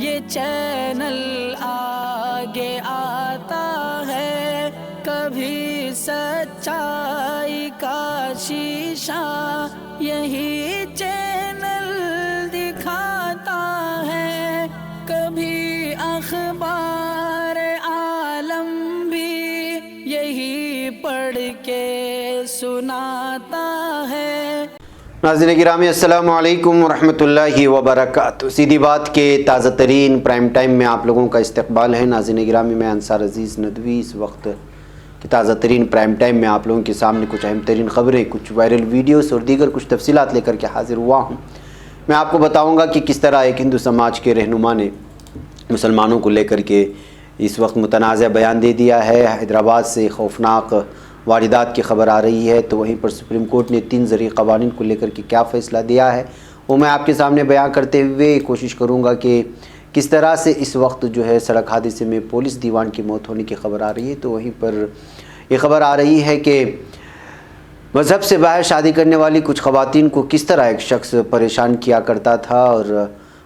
یہ چینل آگے آتا ہے، کبھی سچائی کا شیشہ یہی چینل دکھاتا ہے، کبھی اخبار عالم بھی یہی پڑھ کے سناتا ہے۔ ناظرین گرامی السلام علیکم ورحمۃ اللہ وبرکاتہ۔ سیدھی بات کے تازہ ترین پرائم ٹائم میں آپ لوگوں کا استقبال ہے۔ ناظرین گرامی میں انصار عزیز ندوی اس وقت کے تازہ ترین پرائم ٹائم میں آپ لوگوں کے سامنے کچھ اہم ترین خبریں، کچھ وائرل ویڈیوز اور دیگر کچھ تفصیلات لے کر کے حاضر ہوا ہوں۔ میں آپ کو بتاؤں گا کہ کس طرح ایک ہندو سماج کے رہنما نے مسلمانوں کو لے کر کے اس وقت متنازع بیان دے دیا ہے۔ حیدرآباد سے خوفناک واردات کی خبر آ رہی ہے، تو وہیں پر سپریم کورٹ نے 3 زرعی قوانین کو لے کر کے کیا فیصلہ دیا ہے وہ میں آپ کے سامنے بیان کرتے ہوئے کوشش کروں گا کہ کس طرح سے اس وقت جو ہے سڑک حادثے میں پولیس دیوان کی موت ہونے کی خبر آ رہی ہے۔ تو وہیں پر یہ خبر آ رہی ہے کہ مذہب سے باہر شادی کرنے والی کچھ خواتین کو کس طرح ایک شخص پریشان کیا کرتا تھا، اور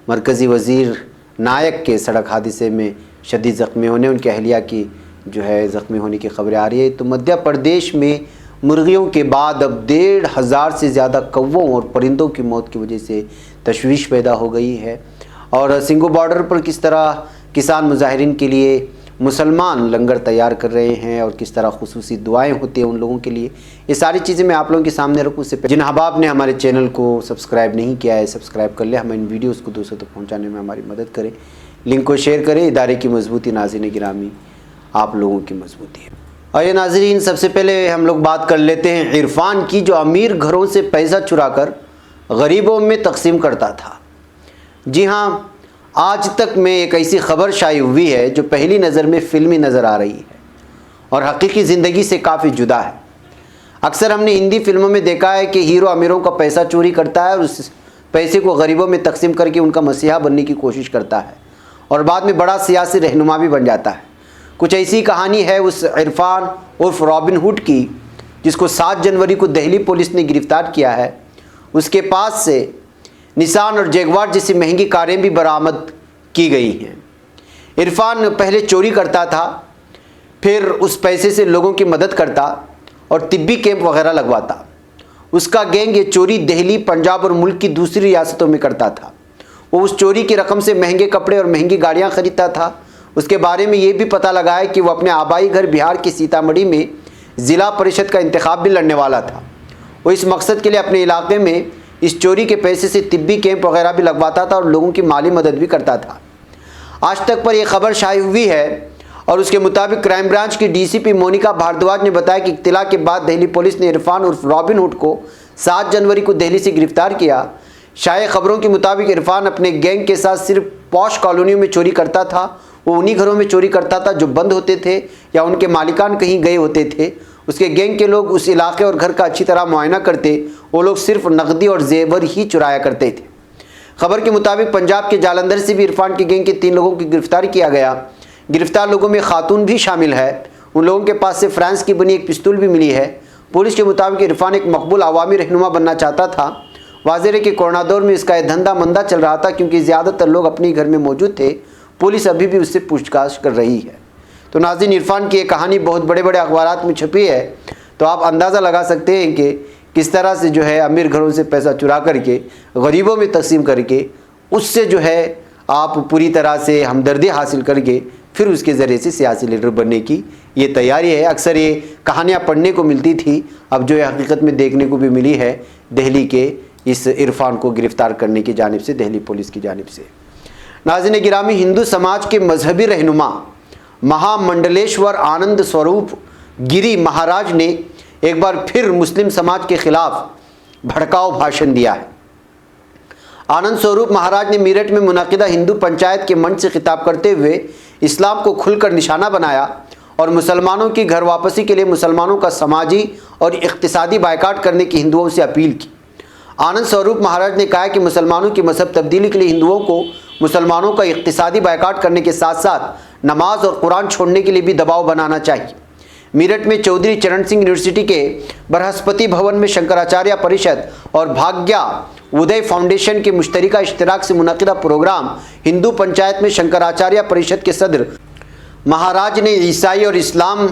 مرکزی وزیر نائک کے سڑک حادثے میں شدید زخمی ہونے، ان کی اہلیہ کی جو ہے زخمی ہونے کی خبریں آ رہی ہے۔ تو مدھیہ پردیش میں مرغیوں کے بعد اب 1,500 سے زیادہ کووں اور پرندوں کی موت کی وجہ سے تشویش پیدا ہو گئی ہے، اور سنگھو بارڈر پر کس طرح کسان مظاہرین کے لیے مسلمان لنگر تیار کر رہے ہیں اور کس طرح خصوصی دعائیں ہوتی ہیں ان لوگوں کے لیے، یہ ساری چیزیں میں آپ لوگوں کے سامنے رکھوں۔ سے جن احباب نے ہمارے چینل کو سبسکرائب نہیں کیا ہے سبسکرائب کر لیں، ہمیں ان ویڈیوز کو دوسروں تک پہنچانے میں ہماری مدد کریں، لنک کو شیئر کریں۔ ادارے کی مضبوطی ناظرین گرامی آپ لوگوں کی مضبوطی ہے۔ آئیے ناظرین، سب سے پہلے ہم لوگ بات کر لیتے ہیں عرفان کی، جو امیر گھروں سے پیسہ چرا کر غریبوں میں تقسیم کرتا تھا۔ جی ہاں، آج تک میں ایک ایسی خبر شائع ہوئی ہے جو پہلی نظر میں فلمی نظر آ رہی ہے اور حقیقی زندگی سے کافی جدا ہے۔ اکثر ہم نے ہندی فلموں میں دیکھا ہے کہ ہیرو امیروں کا پیسہ چوری کرتا ہے اور اس پیسے کو غریبوں میں تقسیم کر کے ان کا مسیحا بننے کی کوشش کرتا ہے اور بعد میں بڑا سیاسی رہنما بھی بن جاتا ہے۔ کچھ ایسی کہانی ہے اس عرفان عرف رابن ہوڈ کی، جس کو 7 جنوری کو دہلی پولیس نے گرفتار کیا ہے۔ اس کے پاس سے نسان اور جیگوار جیسی مہنگی کاریں بھی برآمد کی گئی ہیں۔ عرفان پہلے چوری کرتا تھا، پھر اس پیسے سے لوگوں کی مدد کرتا اور طبی کیمپ وغیرہ لگواتا۔ اس کا گینگ یہ چوری دہلی، پنجاب اور ملک کی دوسری ریاستوں میں کرتا تھا۔ وہ اس چوری کی رقم سے مہنگے کپڑے اور مہنگی گاڑیاں خریدتا تھا۔ اس کے بارے میں یہ بھی پتہ لگا ہے کہ وہ اپنے آبائی گھر بہار کی سیتامڑھی میں ضلع پریشد کا انتخاب بھی لڑنے والا تھا۔ وہ اس مقصد کے لیے اپنے علاقے میں اس چوری کے پیسے سے طبی کیمپ وغیرہ بھی لگواتا تھا اور لوگوں کی مالی مدد بھی کرتا تھا۔ آج تک پر یہ خبر شائع ہوئی ہے اور اس کے مطابق کرائم برانچ کی ڈی سی پی مونیکا بھاردواج نے بتایا کہ اطلاع کے بعد دہلی پولیس نے عرفان عرف رابن ہوڈ کو 7 جنوری کو دہلی سے گرفتار کیا۔ شائع خبروں کے مطابق عرفان اپنے گینگ کے ساتھ صرف پوش کالونیوں میں چوری کرتا تھا۔ وہ انہی گھروں میں چوری کرتا تھا جو بند ہوتے تھے یا ان کے مالکان کہیں گئے ہوتے تھے۔ اس کے گینگ کے لوگ اس علاقے اور گھر کا اچھی طرح معائنہ کرتے، وہ لوگ صرف نقدی اور زیور ہی چرایا کرتے تھے۔ خبر کے مطابق پنجاب کے جالندھر سے بھی عرفان کے گینگ کے 3 لوگوں کی گرفتاری کیا گیا۔ گرفتار لوگوں میں خاتون بھی شامل ہے۔ ان لوگوں کے پاس سے فرانس کی بنی ایک پستول بھی ملی ہے۔ پولیس کے مطابق عرفان ایک مقبول عوامی رہنما بننا چاہتا تھا۔ واضح ہے کہ کورونا دور میں اس کا یہ دھندا مندہ چل رہا تھا کیونکہ زیادہ تر لوگ اپنے گھر میں موجود تھے۔ پولیس ابھی بھی اس سے پوچھ گچھ کر رہی ہے۔ تو ناظرین، عرفان کی یہ کہانی بہت بڑے بڑے اخبارات میں چھپی ہے، تو آپ اندازہ لگا سکتے ہیں کہ کس طرح سے جو ہے امیر گھروں سے پیسہ چرا کر کے غریبوں میں تقسیم کر کے اس سے جو ہے آپ پوری طرح سے ہمدردی حاصل کر کے پھر اس کے ذریعے سے سیاسی لیڈر بننے کی یہ تیاری ہے۔ اکثر یہ کہانیاں پڑھنے کو ملتی تھی، اب جو ہے حقیقت میں دیکھنے کو بھی ملی ہے دہلی کے اس عرفان کو گرفتار کرنے کی جانب سے، دہلی پولیس کی جانب سے۔ ناظرین گرامی، ہندو سماج کے مذہبی رہنما مہا منڈلیشور آنند سوروپ گری مہاراج نے ایک بار پھر مسلم سماج کے خلاف بھڑکاؤ بھاشن دیا ہے۔ آنند سوروپ مہاراج نے میرٹھ میں منعقدہ ہندو پنچایت کے منچ سے خطاب کرتے ہوئے اسلام کو کھل کر نشانہ بنایا اور مسلمانوں کی گھر واپسی کے لیے مسلمانوں کا سماجی اور اقتصادی بائیکاٹ کرنے کی ہندوؤں سے اپیل کی۔ آنند سوروپ مہاراج نے کہا کہ مسلمانوں کی مذہب تبدیلی کے لیے ہندوؤں کو مسلمانوں کا اقتصادی بائیکاٹ کرنے کے ساتھ ساتھ نماز اور قرآن چھوڑنے کے لیے بھی دباؤ بنانا چاہیے۔ میرٹھ میں چودھری چرن سنگھ یونیورسٹی کے برہسپتی بھون میں شنکراچاریہ پریشد اور بھاگیہ उदय फाउंडेशन के मुश्तरका इश्तराक से मुनक़िदा प्रोग्राम हिंदू पंचायत में शंकराचार्य परिषद के सदर महाराज ने ईसाई और इस्लाम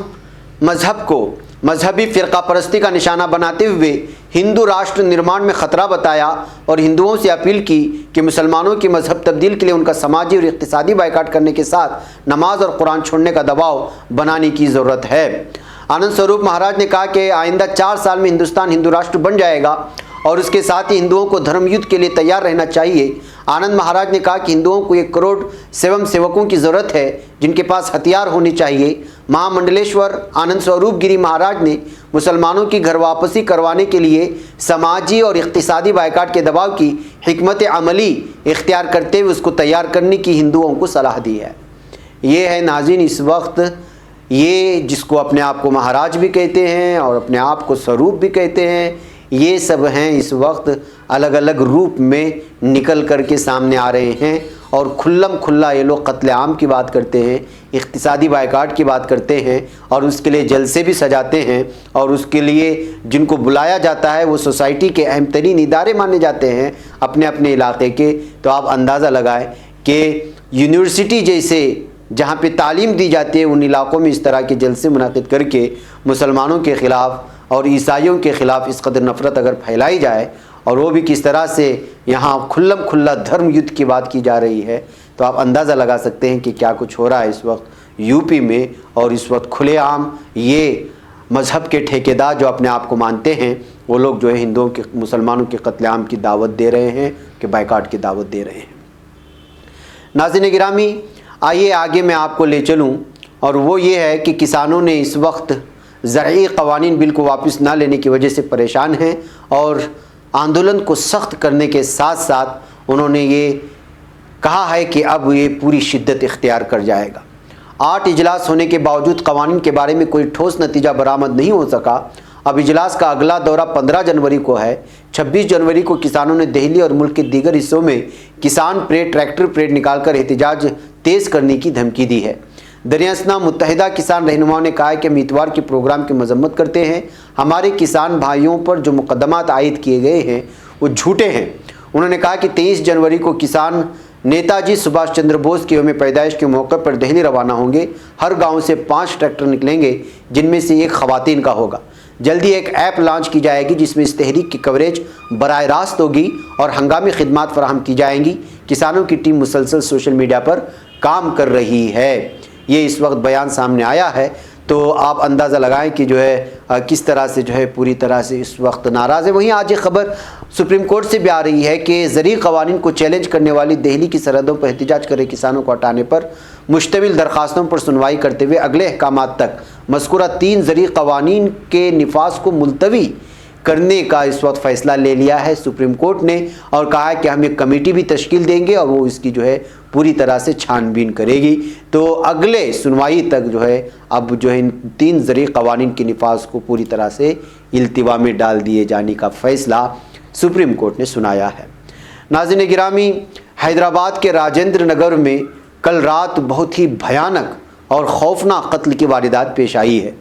मजहब को मजहबी फ़िरका परस्ती का निशाना बनाते हुए हिंदू राष्ट्र निर्माण में ख़तरा बताया और हिंदुओं से अपील की कि मुसलमानों की मजहब तब्दील के लिए उनका समाजी और इक़्तिसादी बायकाट करने के साथ नमाज और कुरान छोड़ने का दबाव बनाने की ज़रूरत है। आनंद स्वरूप महाराज ने कहा कि आइंदा 4 साल में हिंदुस्तान हिंदू राष्ट्र बन जाएगा और उसके साथ ही हिंदुओं को धर्म युद्ध के लिए तैयार रहना चाहिए। आनंद महाराज ने कहा कि हिंदुओं को 1 करोड़ स्वयं सेवकों की ज़रूरत है जिनके पास हथियार होने चाहिए। महामंडलेश्वर आनंद स्वरूप गिरी महाराज ने मुसलमानों की घर वापसी करवाने के लिए समाजी और इक़्तिसादी बायकाट के दबाव की हिकमत अमली इख्तियार करते हुए उसको तैयार करने की हिंदुओं को सलाह दी है। ये है नाज़रीन इस वक्त ये जिसको अपने आप को महाराज भी कहते हैं और अपने आप को स्वरूप भी कहते हैं, ये सब हैं इस वक्त अलग अलग रूप में निकल कर के सामने आ रहे हैं और खुल्लम खुल्ला ये लोग कत्ल आम की बात करते हैं, इक़्तिसादी बायकाट की बात करते हैं और उसके लिए जलसे भी सजाते हैं और उसके लिए जिनको बुलाया जाता है वो सोसाइटी के अहम तरीन इदारे माने जाते हैं अपने अपने इलाके के। तो आप अंदाज़ा लगाएं कि यूनिवर्सिटी जैसे जहाँ पे तालीम दी जाती है उन इलाक़ों में इस तरह के जलसे मुनाक़िद करके मुसलमानों के ख़िलाफ़ और ईसाइयों के ख़िलाफ़ इस कदर नफ़रत अगर फैलाई जाए और वो भी किस तरह से यहाँ खुल्लम खुल्ला धर्म युद्ध की बात की जा रही है, तो आप अंदाज़ा लगा सकते हैं कि क्या कुछ हो रहा है इस वक्त यूपी में। और इस वक्त खुलेआम ये मज़हब के ठेकेदार जो अपने आप को मानते हैं वो लोग जो है हिंदुओं के मुसलमानों के कत्लेआम की दावत दे रहे हैं कि बायकाट की दावत दे रहे हैं। नाज़रीन गिरामी, आइए आगे मैं आपको ले चलूँ और वो ये है कि किसानों ने इस वक्त ज़रई क़वानीन बिल को वापस ना लेने की वजह से परेशान हैं और आंदोलन को सख्त करने के साथ साथ उन्होंने ये कहा है कि अब ये पूरी शिद्दत इख्तियार कर जाएगा। 8 इजलास होने के बावजूद क़वानीन के बारे में कोई ठोस नतीजा बरामद नहीं हो सका। अब इजलास का अगला दौरा 15 जनवरी को है। 26 जनवरी को किसानों ने दिल्ली और मुल्क के दीगर हिस्सों में किसान परेड, ट्रैक्टर परेड निकालकर एहतजाज तेज़ करने की धमकी दी है। दरियासना मुत्तहिदा किसान रहनुमाओं ने कहा है कि हम इतवार के प्रोग्राम की मजम्मत करते हैं। हमारे किसान भाइयों पर जो मुकदमात आयद किए गए हैं वो झूठे हैं। उन्होंने कहा कि 23 जनवरी को किसान नेताजी सुभाष चंद्र बोस के यौम पैदाइश के मौके पर दिल्ली रवाना होंगे। हर गांव से 5 ट्रैक्टर निकलेंगे जिनमें से एक ख़वातीन का होगा। जल्दी एक ऐप लॉन्च की जाएगी जिसमें इस तहरीक की कवरेज बराह रास्त होगी और हंगामी खिदमात फराहम की जाएंगी। किसानों की टीम मुसलसल सोशल मीडिया पर काम कर रही है। ये इस वक्त बयान सामने आया है तो आप अंदाज़ा लगाएं कि जो है किस तरह से जो है पूरी तरह से इस वक्त नाराज़ है। वहीं आज एक ख़बर सुप्रीम कोर्ट से भी आ रही है कि ज़रई क़वानीन को चैलेंज करने वाली दिल्ली की सरहदों पर एहतजाज करे किसानों को हटाने पर मुश्तमिल दरख्वास्तों पर सुनवाई करते हुए अगले अहकामात तक मज़कूरा 3 ज़रई क़वानीन के निफाज को मुलतवी करने का इस वक्त फ़ैसला ले लिया है सुप्रीम कोर्ट ने और कहा है कि हम एक कमेटी भी तश्कील देंगे और वो इसकी जो है पूरी तरह से छानबीन करेगी। तो अगले सुनवाई तक जो है अब जो है इन 3 ज़रई क़वानीन के निफाज को पूरी तरह से इल्तिवा में डाल दिए जाने का फ़ैसला सुप्रीम कोर्ट ने सुनाया है। नाज़रीन गिरामी, हैदराबाद के राजेंद्र नगर में कल रात बहुत ही भयानक और खौफनाक कत्ल की वारदात पेश आई है।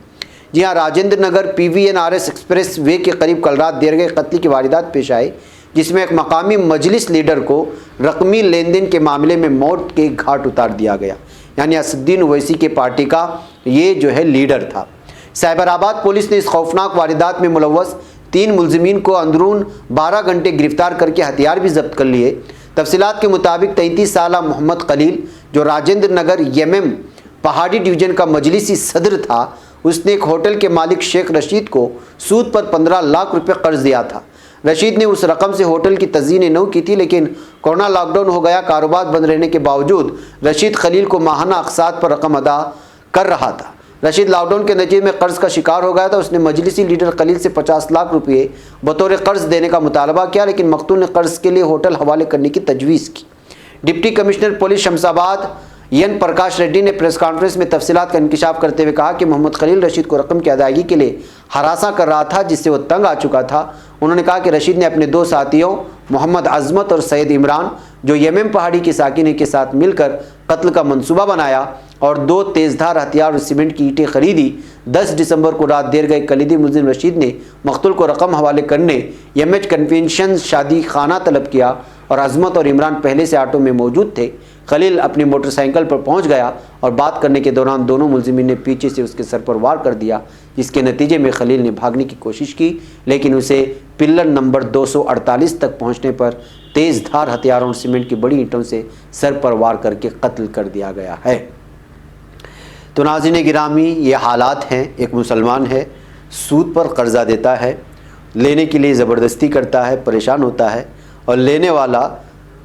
जी हाँ, Rajendra Nagar PVNRS express way के करीब कल रात देर गए कत्ल की वारदात पेश आई जिसमें एक मकामी मजलिस लीडर को रकमी लेन देन के मामले में मौत के घाट उतार दिया गया। यानी असदुद्दीन ओवैसी के पार्टी का ये जो है लीडर था। साइबराबाद पुलिस ने इस खौफनाक वारदात में मुलव्वस 3 मुलजिमीन को अंदरून 12 घंटे गिरफ्तार करके हथियार भी जब्त कर लिए। तफसीलात के मुताबिक 33 साला मोहम्मद खलील जो राजेंद्र नगर YMM पहाड़ी डिवीज़न का मजलिसी सदर था, उसने एक होटल के मालिक शेख रशीद को सूद पर 15 लाख रुपए कर्ज दिया था। रशीद ने उस रकम से होटल की तज़ीन नौ की थी, लेकिन कोरोना लॉकडाउन हो गया। कारोबार बंद रहने के बावजूद रशीद खलील को माहाना अक़सात पर रकम अदा कर रहा था। रशीद लॉकडाउन के नतीजे में कर्ज का शिकार हो गया था। उसने मजलिसी लीडर खलील से 50 लाख रुपये बतौर कर्ज देने का मुतालबा किया, लेकिन मकतूल ने कर्ज के लिए होटल हवाले करने की तजवीज़ की। Deputy commissioner police Shamshabad N Prakash Reddy ने प्रेस कॉन्फ्रेंस में तफसीलात का इंकशाफ करते हुए कहा कि मोहम्मद खलील रशीद को रकम की अदायगी के लिए हरासा कर रहा था, जिससे वो तंग आ चुका था। उन्होंने कहा कि रशीद ने अपने 2 साथियों मोहम्मद अजमत और सैयद इमरान, जो यमन पहाड़ी के साकिन हैं, के साथ मिलकर कत्ल का मंसूबा बनाया और 2 तेज़धार हथियार और सीमेंट की ईंटें खरीदी। 10 दिसंबर को रात देर गए कलीदी मुलजिम रशीद ने मकतूल को रकम हवाले करने एमएच कन्वेंशन शादी खाना तलब किया और अजमत और इमरान पहले से ऑटो में मौजूद थे। खलील अपनी मोटरसाइकिल पर पहुंच गया और बात करने के दौरान दोनों मुलजिमीन ने पीछे से उसके सर पर वार कर दिया, जिसके नतीजे में खलील ने भागने की कोशिश की, लेकिन उसे पिल्लर नंबर 248 तक पहुंचने पर तेज़ धार हथियारों और सीमेंट की बड़ी ईंटों से सर पर वार करके कत्ल कर दिया गया है। तो नाज़रीन गिरामी, ये हालात हैं। एक मुसलमान है, सूद पर कर्ज़ा देता है, लेने के लिए ज़बरदस्ती करता है, परेशान होता है, और लेने वाला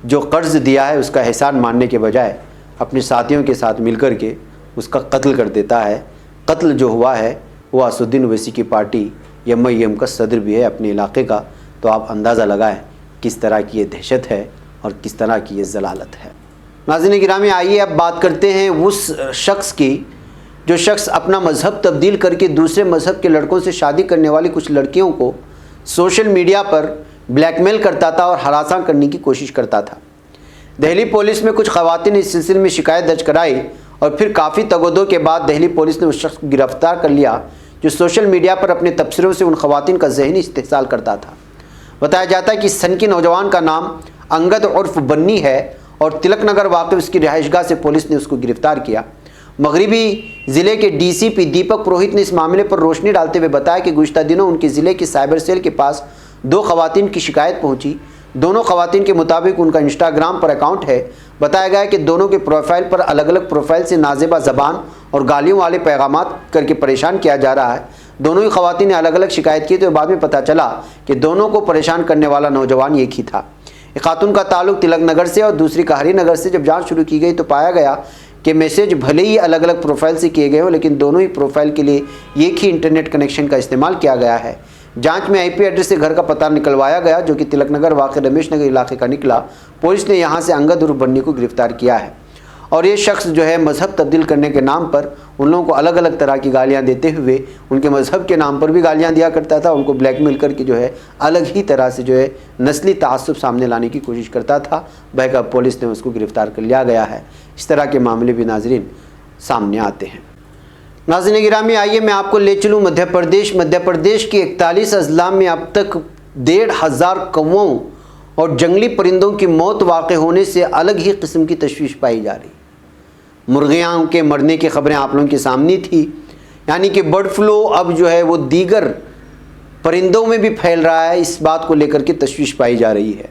जो कर्ज़ दिया है उसका एहसान मानने के बजाय अपने साथियों के साथ मिलकर के उसका कत्ल कर देता है। कत्ल जो हुआ है वो असदुद्दीन ओवैसी की पार्टी एमआईएम का सदर भी है अपने इलाके का। तो आप अंदाज़ा लगाएं किस तरह की ये दहशत है और किस तरह की ये ज़लालत है। नाज़रीन गिरामी, आइए अब बात करते हैं उस शख्स की जो शख्स अपना मज़हब तब्दील करके दूसरे मज़हब के लड़कों से शादी करने वाली कुछ लड़कियों को सोशल मीडिया पर ब्लैकमेल करता था और हरासा करने की कोशिश करता था। दिल्ली पुलिस में कुछ ख़वातीन ने इस सिलसिले में शिकायत दर्ज कराई और फिर काफ़ी तगदो के बाद दिल्ली पुलिस ने उस शख्स को गिरफ्तार कर लिया जो सोशल मीडिया पर अपने तबसरों से उन ख़वातीन का ज़हनी इस्तेहसाल करता था। बताया जाता है कि सन के नौजवान का नाम अंगद उर्फ बन्नी है और तिलक नगर वाक़ उसकी रिहाइशगाह से पुलिस ने उसको गिरफ्तार किया। मगरिबी ज़िले के डीसीपी दीपक पुरोहित ने इस मामले पर रोशनी डालते हुए बताया कि गुज़िश्ता दिनों उनके ज़िले के साइबर सेल के पास 2 ख़वातीन की शिकायत पहुंची। दोनों ख़वातीन के मुताबिक उनका इंस्टाग्राम पर अकाउंट है। बताया गया कि दोनों के प्रोफाइल पर अलग अलग प्रोफाइल से नाज़ेबा ज़बान और गालियों वाले पैगामात करके परेशान किया जा रहा है। दोनों ही ख़वातीन ने अलग अलग शिकायत की तो बाद में पता चला कि दोनों को परेशान करने वाला नौजवान एक ही था। एक खातून का ताल्लुक तिलक नगर से और दूसरी कहरी नगर से। जब जाँच शुरू की गई तो पाया गया कि मैसेज भले ही अलग अलग प्रोफाइल से किए गए हो, लेकिन दोनों ही प्रोफाइल के लिए एक ही इंटरनेट कनेक्शन का इस्तेमाल किया गया है। जांच में आईपी एड्रेस से घर का पता निकलवाया गया जो कि तिलक नगर वाक़ रमेश नगर इलाके का निकला। पुलिस ने यहां से अंगद उर्फ बन्नी को गिरफ्तार किया है और ये शख्स जो है मज़हब तब्दील करने के नाम पर उन लोगों को अलग अलग तरह की गालियां देते हुए उनके मज़हब के नाम पर भी गालियां दिया करता था। उनको ब्लैकमेल करके जो है अलग ही तरह से जो है नस्ली तआस्सुब सामने लाने की कोशिश करता था। बहरहाल पुलिस ने उसको गिरफ्तार कर लिया गया है। इस तरह के मामले भी नाज़रीन सामने आते हैं। नाज़रीन गिरामी, आइए मैं आपको ले चलूँ मध्य प्रदेश के 41 अजला में अब तक 1,500 कौवों और जंगली परिंदों की मौत वाक़ होने से अलग ही किस्म की तशवीश पाई जा रही। मुर्गियाँ के मरने की खबरें आप लोगों के सामने थी, यानी कि बर्ड फ्लू अब जो है वो दीगर परिंदों में भी फैल रहा है। इस बात को लेकर के तशवीश पाई जा रही है।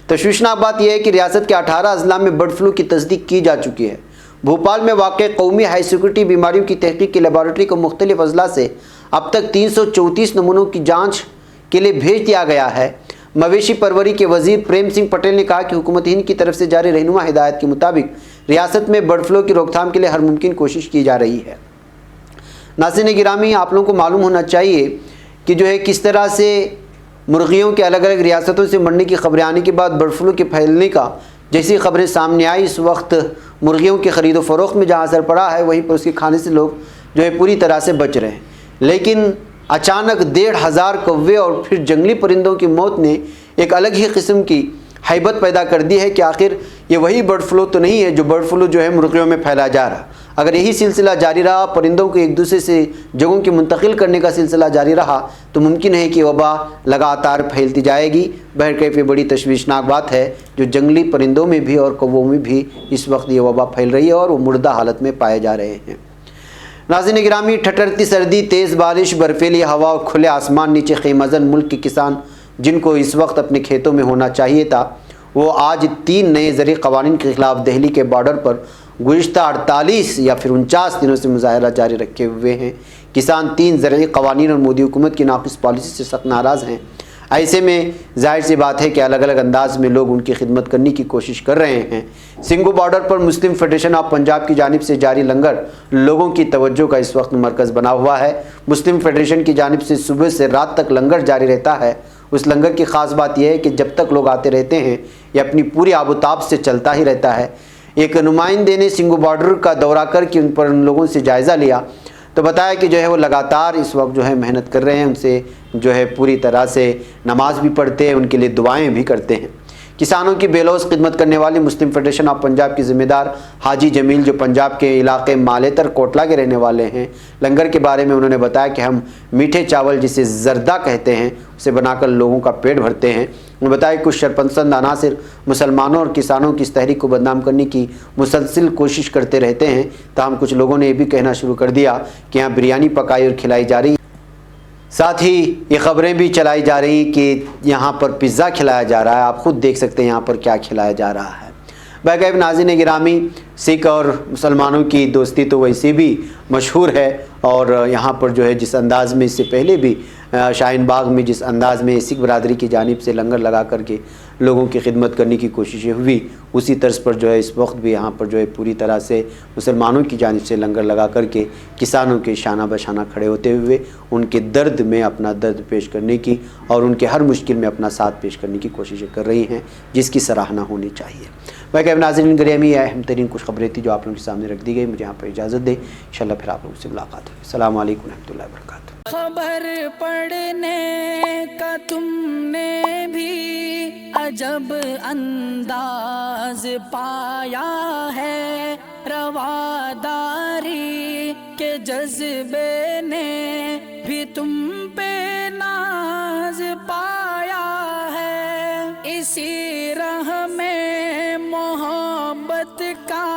तशवीशनाक बात यह है कि रियासत के 18 अजला में बर्ड फ्लू की तस्दीक की जा चुकी है। भोपाल में वाक़े कौमी हाई सिक्योरिटी बीमारियों की तहकीक की लेबॉरेटरी को मुख्तलिफ अजला से अब तक 334 नमूनों की जांच के लिए भेज दिया गया है। मवेशी परवरी के वजीर प्रेम सिंह पटेल ने कहा कि हुकूमत हिंद की तरफ से जारी रहनुमा हिदायत के मुताबिक रियासत में बर्ड फ्लू की रोकथाम के लिए हर मुमकिन कोशिश की जा रही है। नाज़रीन गिरामी, आप लोगों को मालूम होना चाहिए कि जो है किस तरह से मुर्गियों के अलग अलग रियासतों से मरने की खबरें आने के बाद बर्ड फ्लू के फैलने का जैसी खबरें सामने आई, इस वक्त मुर्गियों की ख़रीदो फ़रोख्त में जहाँ असर पड़ा है वहीं पर उसके खाने से लोग जो है पूरी तरह से बच रहे हैं। लेकिन अचानक 1,500 कौवे और फिर जंगली परिंदों की मौत ने एक अलग ही किस्म की हैबत पैदा कर दी है कि आखिर ये वही बर्ड फ्लू तो नहीं है जो बर्ड फ्लू जो है मुर्गियों में फैला जा रहा। अगर यही सिलसिला जारी रहा, परिंदों को एक दूसरे से जगहों की मुंतकिल करने का सिलसिला जारी रहा, तो मुमकिन है कि वबा लगातार फैलती जाएगी। बहरकैफ ये बड़ी तशवीशनाक बात है जो जंगली परिंदों में भी और कौवों में भी इस वक्त ये वबा फैल रही है और वो मुर्दा हालत में पाए जा रहे हैं। नाज़रीन गिरामी, ठठरती सर्दी, तेज़ बारिश, बर्फीली हवा और खुले आसमान नीचे ख़ैमज़न मुल्क के किसान जिनको इस वक्त अपने खेतों में होना चाहिए था, वो आज 3 नए ज़रई क़वानीन के ख़िलाफ़ दिल्ली के बॉर्डर पर गुज़िश्ता 48 या फिर 49 दिनों से मुज़ाहरा जारी रखे हुए हैं। किसान 3 ज़रई क़वानीन और मोदी हुकूमत की नाक़िस पॉलिसी से सख्त नाराज़ हैं। ऐसे में जाहिर सी बात है कि अलग अलग अंदाज में लोग उनकी खिदमत करने की कोशिश कर रहे हैं। सिंघू बॉर्डर पर मुस्लिम फेडरेशन ऑफ पंजाब की जानिब से जारी लंगर लोगों की तवज्जो का इस वक्त मरकज़ बना हुआ है। मुस्लिम फेडरेशन की जानिब से सुबह से रात तक लंगर जारी रहता है। उस लंगर की ख़ास बात यह है कि जब तक लोग आते रहते हैं ये अपनी पूरी आबोताब से चलता ही रहता है। ایک نمائندے نے سنگھو بارڈر کا دورہ کر کے ان لوگوں سے جائزہ لیا تو بتایا کہ جو ہے وہ لگاتار اس وقت جو ہے محنت کر رہے ہیں، ان سے جو ہے پوری طرح سے نماز بھی پڑھتے ہیں، ان کے لیے دعائیں بھی کرتے ہیں۔ کسانوں کی بے لوث خدمت کرنے والی مسلم فیڈریشن آف پنجاب کے ذمہ دار حاجی جمیل، جو پنجاب کے علاقے مالیتر کوٹلہ کے رہنے والے ہیں، لنگر کے بارے میں انہوں نے بتایا کہ ہم میٹھے چاول جسے زردہ کہتے ہیں اسے بنا کر لوگوں کا پیٹ بھرتے ہیں۔ انہوں نے بتایا کہ کچھ شرپسند عناصر مسلمانوں اور کسانوں کی اس تحریک کو بدنام کرنے کی مسلسل کوشش کرتے رہتے ہیں، تاہم کچھ لوگوں نے یہ بھی کہنا شروع کر دیا کہ یہاں بریانی پکائی اور کھلائی جا رہی ہے، ساتھ ہی یہ خبریں بھی چلائی جا رہی کہ یہاں پر پیزا کھلایا جا رہا ہے۔ آپ خود دیکھ سکتے ہیں یہاں پر کیا کھلایا جا رہا ہے۔ باقاعدہ ناظرین گرامی، سکھ اور مسلمانوں کی دوستی تو ویسے بھی مشہور ہے، اور یہاں پر جو ہے جس انداز میں اس سے پہلے بھی شاہین باغ میں جس انداز میں سکھ برادری کی جانب سے لنگر لگا کر کے لوگوں کی خدمت کرنے کی کوششیں ہوئی، اسی طرز پر جو ہے اس وقت بھی یہاں پر جو ہے پوری طرح سے مسلمانوں کی جانب سے لنگر لگا کر کے کسانوں کے شانہ بشانہ کھڑے ہوتے ہوئے ان کے درد میں اپنا درد پیش کرنے کی اور ان کے ہر مشکل میں اپنا ساتھ پیش کرنے کی کوششیں کر رہی ہیں، جس کی سراہنا ہونی چاہیے۔ باقی ناظرین گرامی، یہ اہم ترین کچھ خبریں تھیں جو آپ لوگوں کے سامنے رکھ دی گئی۔ مجھے یہاں پر اجازت دیں، انشاءاللہ پھر آپ لوگوں سے ملاقات ہوگی۔ السلام علیکم ورحمۃ اللہ وبرکاتہ۔ خبر پڑھنے کا تم نے بھی عجب انداز پایا ہے، رواداری کے جذبے نے بھی تم پہ ناز پایا ہے، اسی راہ میں محبت کا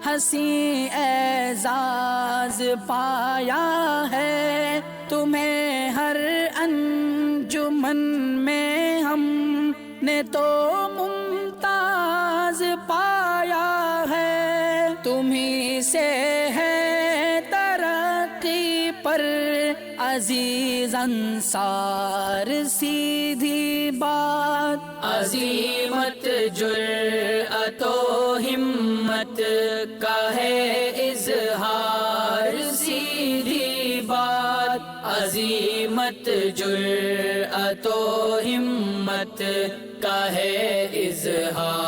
حسین اعزاز پایا ہے، تمہیں ہر انجمن میں ہم نے تو ممتاز پایا ہے، تمہیں سے ہے ترقی پر عزیز انصار، سیدھی بات عظیمت جرأت و ہمت کا ہے اظہار، سیدھی بات عظیمت جرأت و ہمت کا ہے اظہار۔